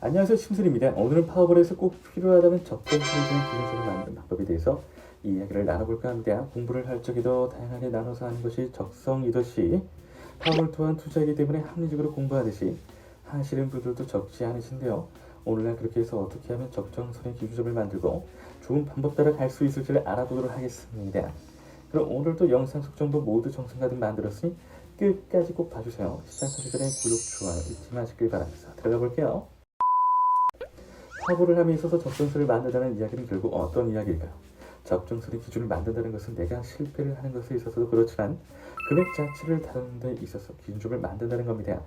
안녕하세요, 심술입니다. 오늘은 파워볼에서 꼭 필요하다면 적정선에 대한 기준점을 만드는 방법에 대해서 이야기를 나눠볼까 합니다. 공부를 할 적에도 다양하게 나눠서 하는 것이 적성이듯이 파워볼 또한 투자이기 때문에 합리적으로 공부하듯이 하시는 분들도 적지 않으신데요. 오늘날 그렇게 해서 어떻게 하면 적정선의 기준점을 만들고 좋은 방법 따라 갈 수 있을지를 알아보도록 하겠습니다. 그럼 오늘도 영상 속 정보 모두 정성가득 만들었으니 끝까지 꼭 봐주세요. 시작하기 전에 구독, 좋아요 잊지 마시길 바라면서 들어가 볼게요. 파워볼을 함에 있어서 적정선을 만든다는 이야기는 결국 어떤 이야기일까요? 적정선의 기준을 만든다는 것은 내가 실패를 하는 것에 있어서도 그렇지만 금액 자체를 다루는 데 있어서 기준점을 만든다는 겁니다.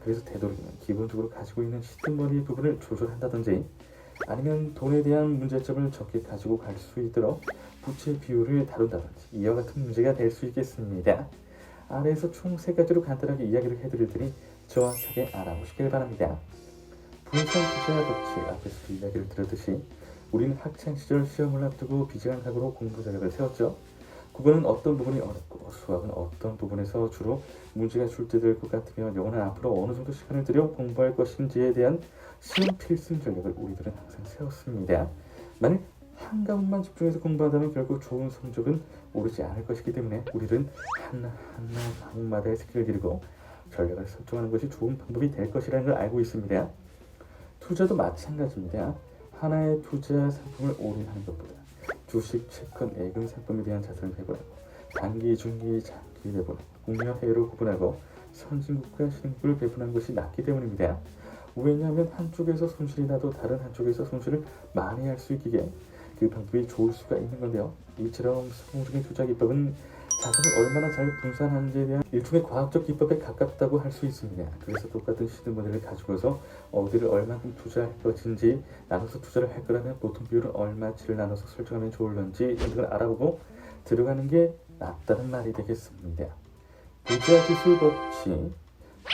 그래서 되도록이면 기본적으로 가지고 있는 시드머니 부분을 조절한다든지 아니면 돈에 대한 문제점을 적게 가지고 갈 수 있도록 부채 비율을 다룬다든지 이와 같은 문제가 될 수 있겠습니다. 아래에서 총 3가지로 간단하게 이야기를 해드릴 테니 정확하게 알아보시길 바랍니다. 분산 투자 법칙 앞에서도 이야기를 들었듯이 우리는 학창시절 시험을 앞두고 비장한 각오로 공부 전략을 세웠죠. 국어는 어떤 부분이 어렵고 수학은 어떤 부분에서 주로 문제가 출제될 것 같으며 영어는 앞으로 어느 정도 시간을 들여 공부할 것인지에 대한 시험 필승 전략을 우리들은 항상 세웠습니다. 만일 한 과목만 집중해서 공부한다면 결국 좋은 성적은 오르지 않을 것이기 때문에 우리들은 하나하나 과목마다의 스킬을 기르고 전략을 설정하는 것이 좋은 방법이 될 것이라는 걸 알고 있습니다. 투자도 마찬가지입니다. 하나의 투자 상품을 올인하는 것보다 주식, 채권, 예금 상품에 대한 자산을 배분하고 단기, 중기, 장기 배분하고 국내 해외로 구분하고 선진국과 신흥국을 배분하는 것이 낫기 때문입니다. 왜냐하면 한쪽에서 손실이 나도 다른 한쪽에서 손실을 많이 할 수 있기에 그 방법이 좋을 수가 있는 건데요. 이처럼 성공적인 투자 기법은 자산을 얼마나 잘 분산하는지에 대한 일종의 과학적 기법에 가깝다고 할 수 있습니다. 그래서 똑같은 시드머니를 가지고서 어디를 얼마큼 투자할 것인지 나눠서 투자를 할 거라면 보통 비율은 얼마치를 나눠서 설정하면 좋을런지 등을 알아보고 들어가는 게 낫다는 말이 되겠습니다. 부자지수 법칙.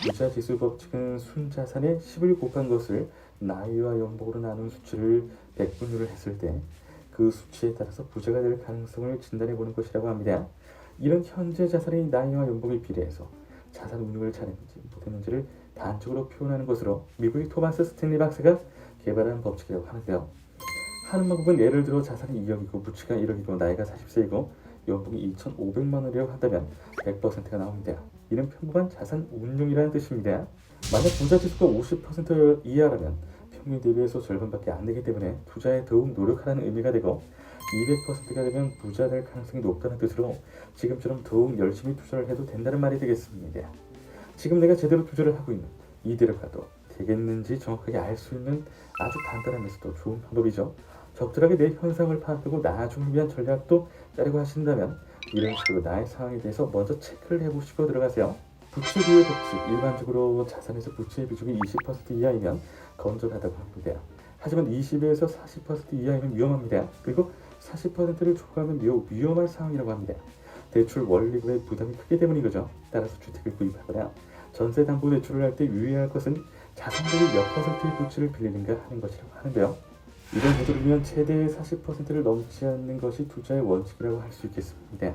부자지수 법칙은 순자산의 10을 곱한 것을 나이와 연봉으로 나눈 수치를 백분율을 했을 때 그 수치에 따라서 부자가 될 가능성을 진단해 보는 것이라고 합니다. 이런 현재 자산의 나이와 연봉에 비례해서 자산 운용을 잘했는지 못했는지를 단적으로 표현하는 것으로 미국의 토마스 스탠리 박사가 개발한 법칙이라고 하는데요. 하는 방법은 예를 들어 자산이 2억이고 부채가 1억이고 나이가 40세이고 연봉이 2,500만 원이라고 한다면 100%가 나옵니다. 이는 평범한 자산 운용이라는 뜻입니다. 만약 부자 지수가 50% 이하라면 평균 대비해서 절반밖에 안 되기 때문에 투자에 더욱 노력하라는 의미가 되고 200%가 되면 부자 될 가능성이 높다는 뜻으로 지금처럼 더욱 열심히 투자를 해도 된다는 말이 되겠습니다. 지금 내가 제대로 투자를 하고 있는 이대로 가도 되겠는지 정확하게 알 수 있는 아주 간단하면서도 좋은 방법이죠. 적절하게 내 현상을 파악하고 나중을 위한 전략도 짜려고 하신다면 이런 식으로 나의 상황에 대해서 먼저 체크를 해보시고 들어가세요. 부채 비율 법칙. 일반적으로 자산에서 부채 비중이 20% 이하이면 건전하다고 합니다. 하지만 20에서 40% 이하이면 위험합니다. 그리고 40%를 초과하면 매우 위험한 상황이라고 합니다. 대출 원리금의 부담이 크기 때문인 거죠. 따라서 주택을 구입하거나 전세담보대출을 할 때 유의할 것은 자산 대비 몇 %의 부채를 빌리는가 하는 것이라고 하는데요. 이런 되도록이면 최대 40%를 넘지 않는 것이 투자의 원칙이라고 할 수 있겠습니다.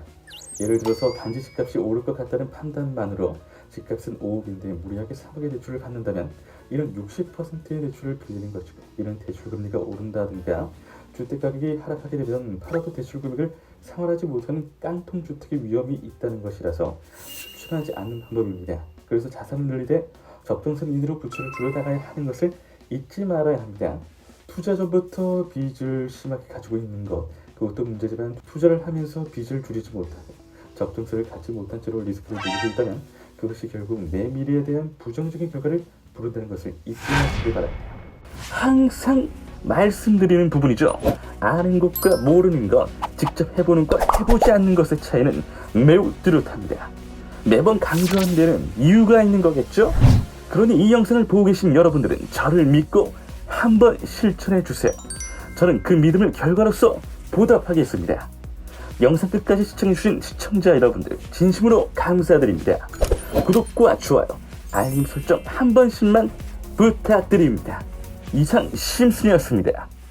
예를 들어서 단지 집값이 오를 것 같다는 판단만으로 집값은 5억인데 무리하게 3억의 대출을 받는다면 이런 60%의 대출을 빌리는 것이고 이런 대출금리가 오른다든가 주택가격이 하락하게 되면 팔아도 대출 금액을 상환하지 못하는 깡통주택의 위험이 있다는 것이라서 추천하지 않는 방법입니다. 그래서 자산을 늘리되 적정선 이내로 부채를 줄여나가야 하는 것을 잊지 말아야 합니다. 투자 전부터 빚을 심하게 가지고 있는 것 그것도 문제지만 투자를 하면서 빚을 줄이지 못하고 적정선을 갖지 못한 채로 리스크를 누리고 있다면 그것이 결국 내 미래에 대한 부정적인 결과를 부른다는 것을 잊지 마시길 바랍니다. 항상 말씀드리는 부분이죠. 아는 것과 모르는 것, 직접 해보는 것, 해보지 않는 것의 차이는 매우 뚜렷합니다. 매번 강조하는 데는 이유가 있는 거겠죠? 그러니 이 영상을 보고 계신 여러분들은 저를 믿고 한번 실천해 주세요. 저는 그 믿음을 결과로서 보답하겠습니다. 영상 끝까지 시청해주신 시청자 여러분들 진심으로 감사드립니다. 구독과 좋아요, 알림 설정 한 번씩만 부탁드립니다. 이상 심순이었습니다.